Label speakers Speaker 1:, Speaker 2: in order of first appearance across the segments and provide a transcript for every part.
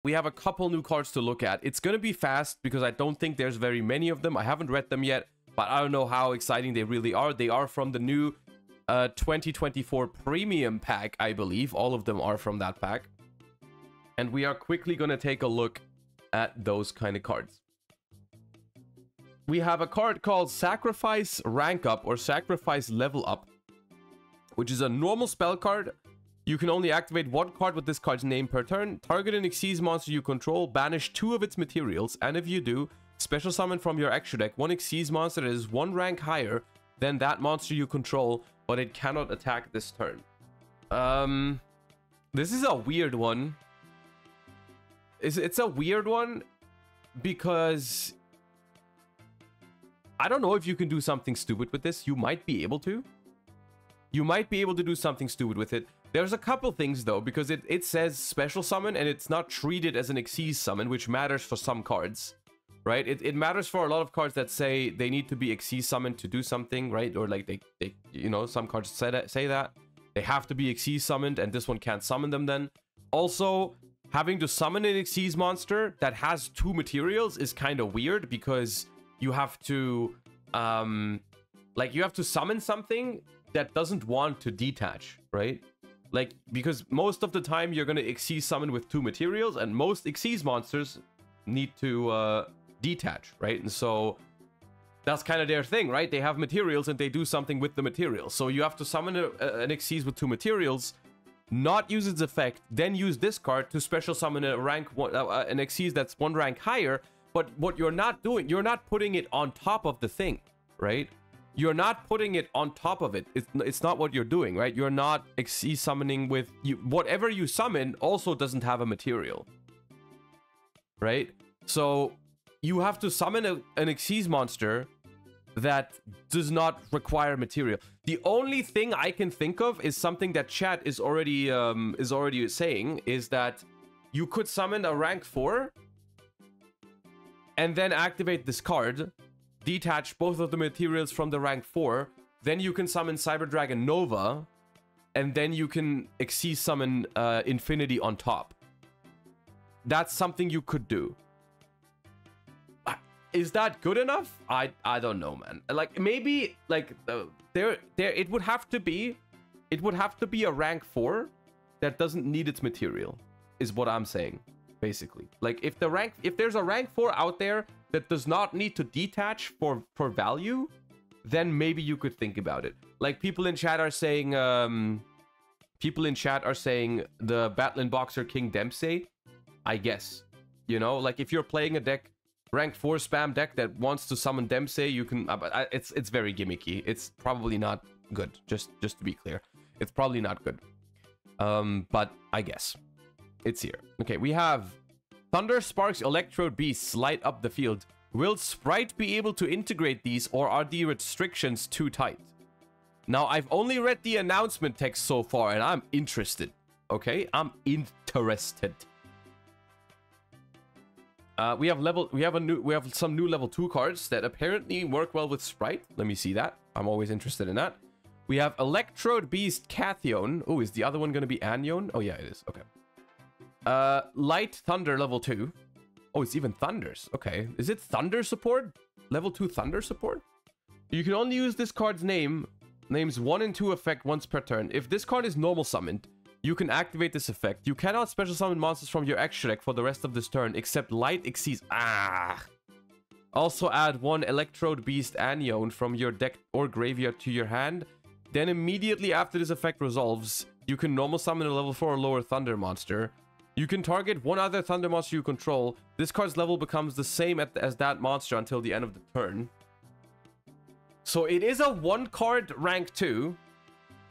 Speaker 1: we have a couple new cards to look at. It's going to be fast because I don't think there's very many of them. I haven't read them yet, but I don't know how exciting they really are. They are from the new 2024 premium pack, I believe. All of them are from that pack. And we are quickly going to take a look at those kind of cards. We have a card called Sacrifice Rank Up or Sacrifice Level Up, which is a normal spell card. You can only activate one card with this card's name per turn. Target an Xyz monster you control, banish 2 of its materials, and if you do, special summon from your extra deck one Xyz monster that is 1 rank higher than that monster you control, but it cannot attack this turn. This is a weird one. It's a weird one because I don't know if you can do something stupid with this. You might be able to. You might be able to do something stupid with it. There's a couple things though, because it says special summon and it's not treated as an Xyz summon, which matters for some cards, right? It matters for a lot of cards that say they need to be Xyz summoned to do something, right? Or like they you know, some cards say that they have to be Xyz summoned and this one can't summon them then. Also, having to summon an Xyz monster that has 2 materials is kind of weird because you have to you have to summon something that doesn't want to detach, right? Like, because most of the time you're going to Xyz summon with 2 materials, and most Xyz monsters need to detach, right? And so that's kind of their thing, right? They have materials and they do something with the materials. So you have to summon an Xyz with 2 materials, not use its effect, then use this card to special summon a rank an Xyz that's 1 rank higher. But what you're not doing, you're not putting it on top of the thing, right? You're not putting it on top of it. It's not what you're doing, right? You're not Xyz summoning with you. Whatever you summon also doesn't have a material, right? So you have to summon an Xyz monster that does not require material. The only thing I can think of is something that chat is already saying, is that you could summon a rank 4 and then activate this card, detach both of the materials from the rank 4, then you can summon Cyber Dragon Nova, and then you can Xyz summon Infinity on top. That's something you could do. Is that good enough? I don't know, man. Like, maybe like it would have to be a rank 4 that doesn't need its material, is what I'm saying. Basically, like if there's a rank 4 out there that does not need to detach for value, then maybe you could think about it. Like people in chat are saying the Battling Boxer King Dempsey. I guess, you know, like if you're playing a deck, rank 4 spam deck that wants to summon Dempsey, you can. It's very gimmicky. It's probably not good. Just to be clear, it's probably not good. But I guess. It's here. Okay, we have Thunder Sparks Electrode Beasts light up the field. Will Sprite be able to integrate these, or are the restrictions too tight? Now, I've only read the announcement text so far, and I'm interested. Okay, I'm interested. We have some new level 2 cards that apparently work well with Sprite. Let me see that. I'm always interested in that. We have Electrode Beast Cathion. Oh, is the other one going to be Anion? Oh yeah, it is. Okay. Light Thunder level 2. Oh, it's even Thunders. Okay. Is it Thunder support? Level 2 Thunder support? You can only use this card's names 1 and 2 effect once per turn. If this card is normal summoned, you can activate this effect. You cannot special summon monsters from your extra deck for the rest of this turn, except Light Xyz. Also add 1 Electrode Beast Anion from your deck or graveyard to your hand. Then immediately after this effect resolves, you can normal summon a level 4 or lower Thunder monster. You can target 1 other Thunder monster you control. This card's level becomes the same as that monster until the end of the turn. So it is a 1-card rank 2,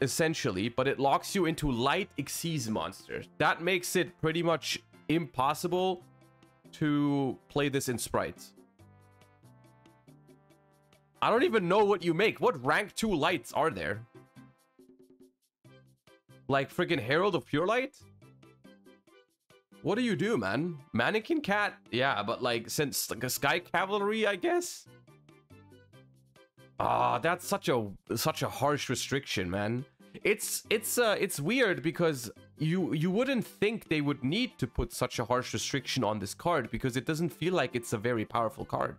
Speaker 1: essentially, but it locks you into light Xyz monsters. That makes it pretty much impossible to play this in sprites. I don't even know what you make. What rank 2 lights are there? Like freaking Herald of Pure Light? What do you do, man? Mannequin Cat? Yeah, but like, since like a Sky Cavalry, I guess? Ah, that's such a harsh restriction, man. It's weird because you wouldn't think they would need to put such a harsh restriction on this card because it doesn't feel like it's a very powerful card.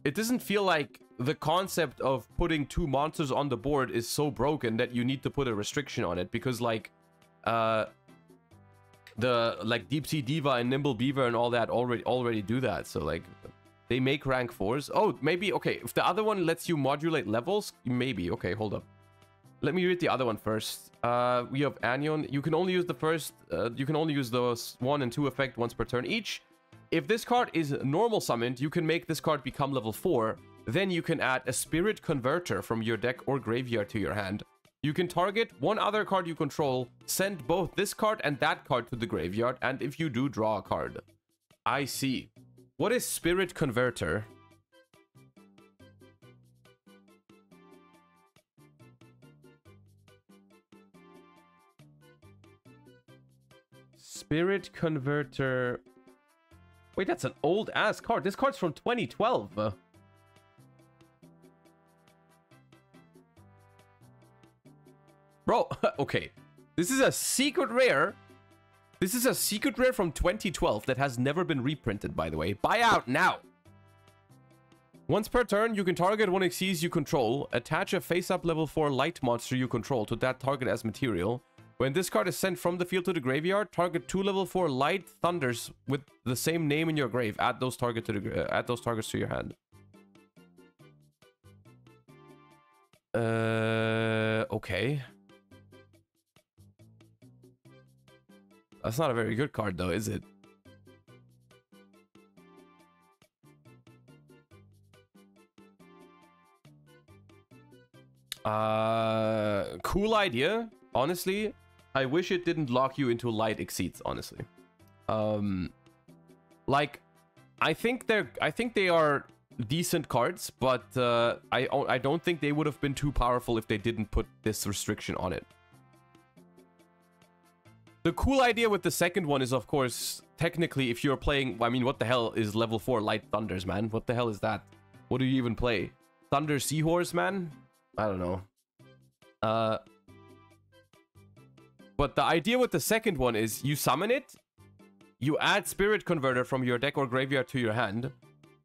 Speaker 1: It doesn't feel like the concept of putting 2 monsters on the board is so broken that you need to put a restriction on it, because like the Deep Sea Diva and Nimble Beaver and all that already do that. So like they make rank 4s. Oh, maybe okay, if the other one lets you modulate levels, maybe. Okay, hold up. Let me read the other one first. We have Anion. You can only use the first you can only use those 1 and 2 effect once per turn each. If this card is normal summoned, you can make this card become level 4. Then you can add a Spirit Converter from your deck or graveyard to your hand. You can target one other card you control, send both this card and that card to the graveyard, and if you do, draw a card. I see. What is Spirit Converter? Spirit Converter... Wait, that's an old-ass card. This card's from 2012. Bro, okay. This is a secret rare. This is a secret rare from 2012 that has never been reprinted, by the way. Buy out now. Once per turn, you can target one Xyz you control, attach a face-up level 4 light monster you control to that target as material. When this card is sent from the field to the graveyard, target 2 level 4 light thunders with the same name in your grave. Add those targets to your hand. Okay. That's not a very good card though, is it? Cool idea, honestly. I wish it didn't lock you into light exceeds, honestly. Like, I think they are decent cards, but I don't think they would have been too powerful if they didn't put this restriction on it. The cool idea with the second one is, of course, technically, if you're playing... I mean, what the hell is level 4 Light Thunders, man? What the hell is that? What do you even play? Thunder Seahorse, man? I don't know. But the idea with the second one is you summon it, you add Spirit Converter from your deck or graveyard to your hand,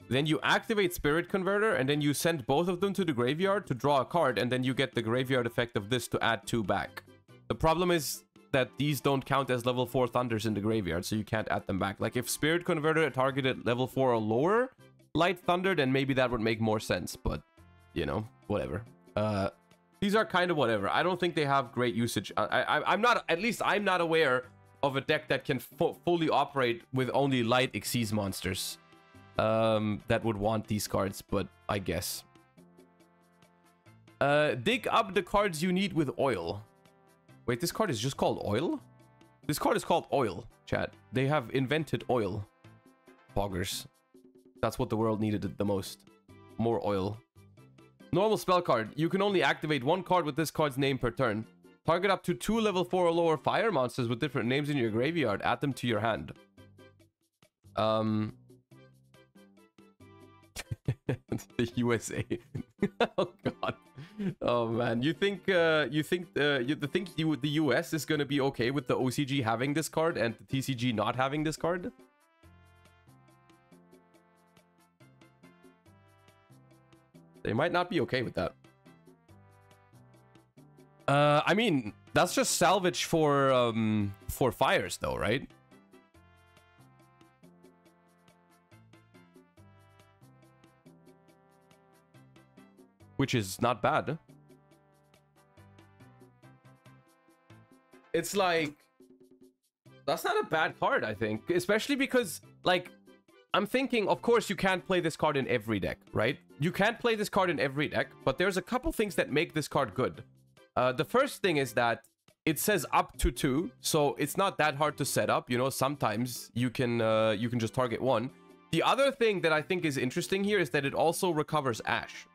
Speaker 1: then you activate Spirit Converter, and then you send both of them to the graveyard to draw a card, and then you get the graveyard effect of this to add 2 back. The problem is that these don't count as level 4 Thunders in the graveyard, so you can't add them back. Like, if Spirit Converter targeted level 4 or lower Light Thunder, then maybe that would make more sense, but, you know, whatever. These are kind of whatever. I don't think they have great usage. I'm not, at least I'm not aware of a deck that can fully operate with only light Xyz monsters that would want these cards, but I guess. Dig up the cards you need with oil. Wait, this card is just called oil? This card is called oil, chat. They have invented oil. Poggers. That's what the world needed the most. More oil. Normal spell card. You can only activate 1 card with this card's name per turn. Target up to 2 level 4 or lower fire monsters with different names in your graveyard. Add them to your hand. The USA. Oh god. Oh man. You think the US is gonna be okay with the OCG having this card and the TCG not having this card? They might not be okay with that. I mean, that's just salvage for fires though, right? Which is not bad. It's like, that's not a bad card, I think. Especially because, like, I'm thinking, of course, you can't play this card in every deck, right? You can't play this card in every deck, but there's a couple things that make this card good. The first thing is that it says up to 2, so it's not that hard to set up. You know, sometimes you can just target 1. The other thing that I think is interesting here is that it also recovers Ash,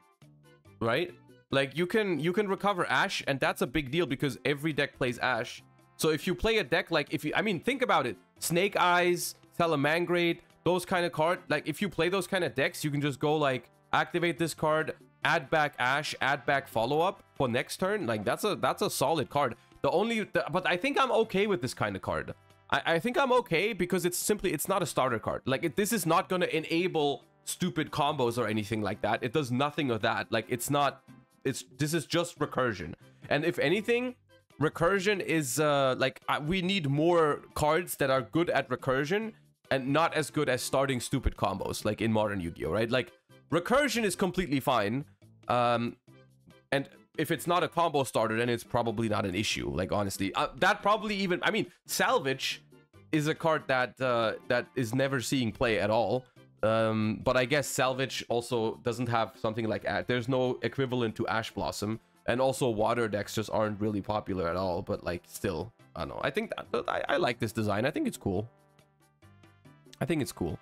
Speaker 1: right? Like, you can recover Ash, and that's a big deal because every deck plays Ash. So if you play a deck like, I mean, think about it. Snake Eyes, Salamangreat, those kind of cards, like, if you play those kind of decks, you can just go, like, activate this card, add back Ash, add back follow-up for next turn. Like, that's a solid card. But I think I'm okay with this kind of card. I think I'm okay because it's not a starter card. Like, this is not going to enable stupid combos or anything like that. It does nothing of that. Like, this is just recursion. And if anything, recursion is we need more cards that are good at recursion and not as good as starting stupid combos, like in modern Yu-Gi-Oh, right? Like, recursion is completely fine. And if it's not a combo starter, then it's probably not an issue. Like, honestly, that probably even, I mean, salvage is a card that that is never seeing play at all. But I guess salvage also doesn't have something like there's no equivalent to Ash Blossom, and also water decks just aren't really popular at all. But like, still, I don't know. I think I like this design. I think it's cool. I think it's cool.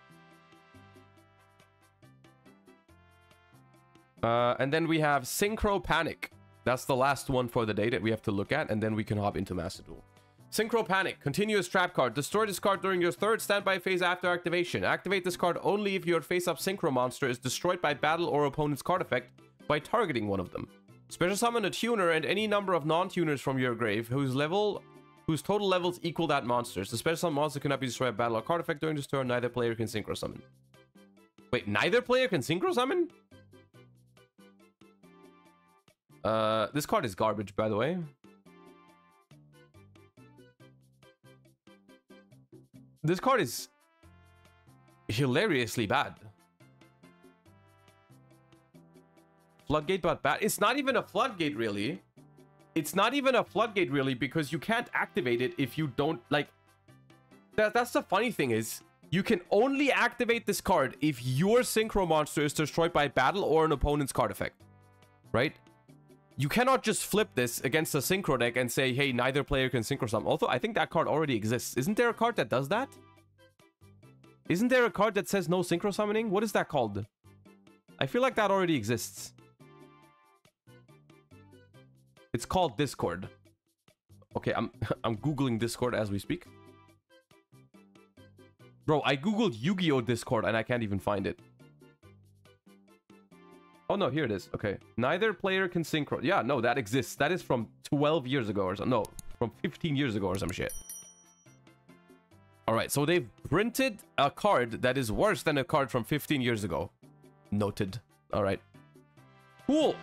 Speaker 1: And then we have Synchro Panic. That's the last one for the day that we have to look at, and then we can hop into Master Duel. Synchro Panic, continuous trap card. Destroy this card during your third standby phase after activation. Activate this card only if your face-up synchro monster is destroyed by battle or opponent's card effect by targeting one of them. Special summon a tuner and any number of non-tuners from your grave whose total levels equal that monster's. The special summon monster cannot be destroyed by battle or card effect during this turn. Neither player can synchro summon. Wait, neither player can synchro summon? This card is garbage, by the way. This card is hilariously bad. Floodgate but bad. It's not even a floodgate, really. It's not even a floodgate, really, because you can't activate it if you don't, like... That's the funny thing is, you can only activate this card if your synchro monster is destroyed by battle or an opponent's card effect. Right? You cannot just flip this against a synchro deck and say, hey, neither player can synchro summon. Although, I think that card already exists. Isn't there a card that does that? Isn't there a card that says no synchro summoning? What is that called? I feel like that already exists. It's called Discord. Okay, I'm Googling Discord as we speak. Bro, I Googled Yu-Gi-Oh! Discord and I can't even find it. Oh, no, here it is. Okay. Neither player can synchro. Yeah, no, that exists. That is from 12 years ago or something. No, from 15 years ago or some shit. All right, so they've printed a card that is worse than a card from 15 years ago. Noted. All right. Cool.